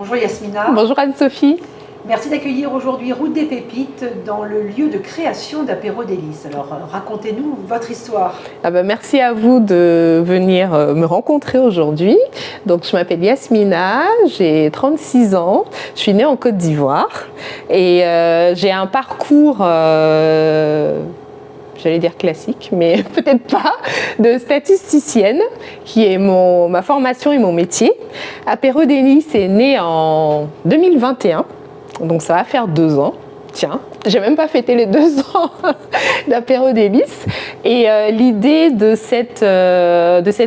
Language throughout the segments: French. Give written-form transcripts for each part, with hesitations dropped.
Bonjour Yasmina. Bonjour Anne-Sophie. Merci d'accueillir aujourd'hui Route des Pépites dans le lieu de création d'Apéro Délices. Alors racontez-nous votre histoire. Merci à vous de venir me rencontrer aujourd'hui. Donc je m'appelle Yasmina, j'ai 36 ans, je suis née en Côte d'Ivoire et j'ai un parcours, j'allais dire classique, mais peut-être pas, de statisticienne qui est ma formation et mon métier. Apéro Délices est né en 2021. Donc ça va faire 2 ans. Tiens, j'ai même pas fêté les 2 ans d'Apéro Délices. Et l'idée de cette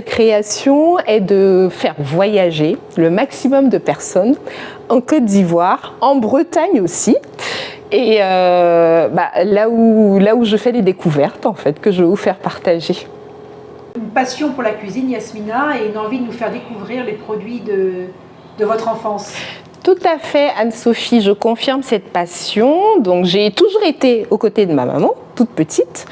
création est de faire voyager le maximum de personnes en Côte d'Ivoire, en Bretagne aussi. Et là où je fais des découvertes, en fait, que je vais vous faire partager. Une passion pour la cuisine, Yasmina, et une envie de nous faire découvrir les produits de votre enfance. Tout à fait, Anne-Sophie, je confirme cette passion. Donc, j'ai toujours été aux côtés de ma maman, toute petite,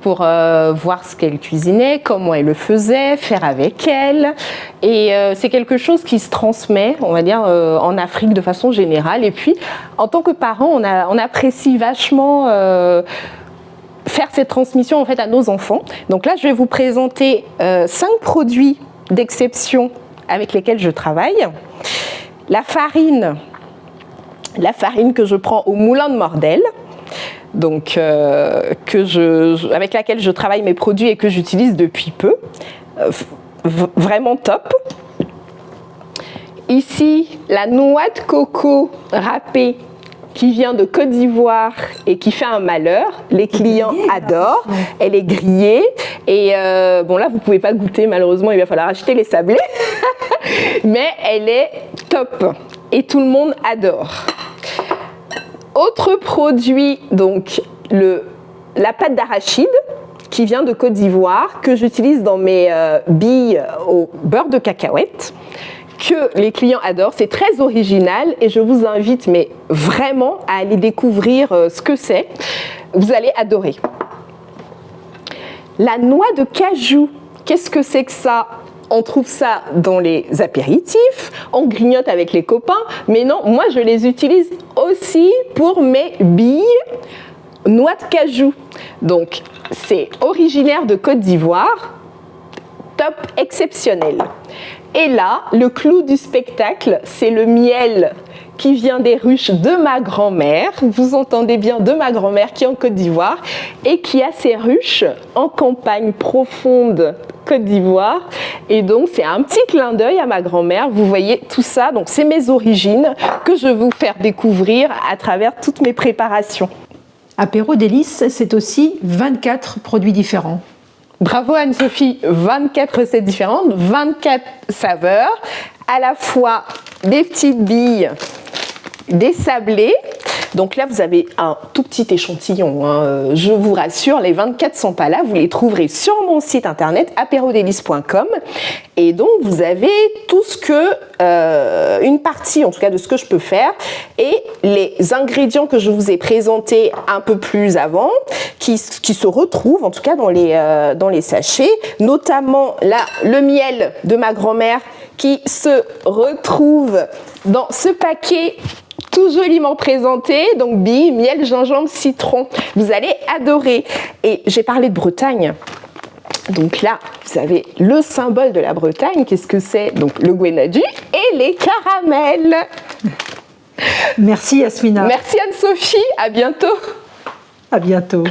pour voir ce qu'elle cuisinait, comment elle le faisait, faire avec elle. Et c'est quelque chose qui se transmet, on va dire, en Afrique de façon générale. Et puis, en tant que parent, on apprécie vachement faire cette transmission en fait à nos enfants. Donc là, je vais vous présenter 5 produits d'exception avec lesquels je travaille. La farine que je prends au moulin de Mordel, donc avec laquelle je travaille mes produits et que j'utilise depuis peu, vraiment top. Ici, la noix de coco râpée qui vient de Côte d'Ivoire et qui fait un malheur. Les clients adorent. Elle est grillée. Et bon, là, vous ne pouvez pas goûter, malheureusement, il va falloir acheter les sablés. Mais elle est top. Et tout le monde adore. Autre produit, donc, la pâte d'arachide qui vient de Côte d'Ivoire, que j'utilise dans mes billes au beurre de cacahuète, que les clients adorent. C'est très original et je vous invite mais vraiment à aller découvrir ce que c'est. Vous allez adorer. La noix de cajou, qu'est-ce que c'est que ça ? On trouve ça dans les apéritifs, on grignote avec les copains, mais non, moi je les utilise aussi pour mes billes noix de cajou. Donc c'est originaire de Côte d'Ivoire, top, exceptionnel. Et là, le clou du spectacle, c'est le miel qui vient des ruches de ma grand-mère. Vous entendez bien, de ma grand-mère qui est en Côte d'Ivoire et qui a ses ruches en campagne profonde Côte d'Ivoire. Et donc, c'est un petit clin d'œil à ma grand-mère. Vous voyez tout ça. Donc, c'est mes origines que je vais vous faire découvrir à travers toutes mes préparations. Apéro Délices, c'est aussi 24 produits différents. Bravo Anne-Sophie, 24 recettes différentes, 24 saveurs, à la fois des petites billes, des sablés. Donc là, vous avez un tout petit échantillon, hein. Je vous rassure, les 24 ne sont pas là, vous les trouverez sur mon site internet apérodélices.com. Et donc, vous avez tout ce que, une partie en tout cas de ce que je peux faire et les ingrédients que je vous ai présentés un peu plus avant, qui se retrouvent en tout cas dans les sachets, notamment là, le miel de ma grand-mère qui se retrouve dans ce paquet tout joliment présenté, donc billes, miel, gingembre, citron. Vous allez adorer. Et j'ai parlé de Bretagne. Donc là, vous avez le symbole de la Bretagne. Qu'est-ce que c'est? Donc le gwenadju et les caramels. Merci Yasmina. Merci Anne-Sophie. À bientôt. À bientôt.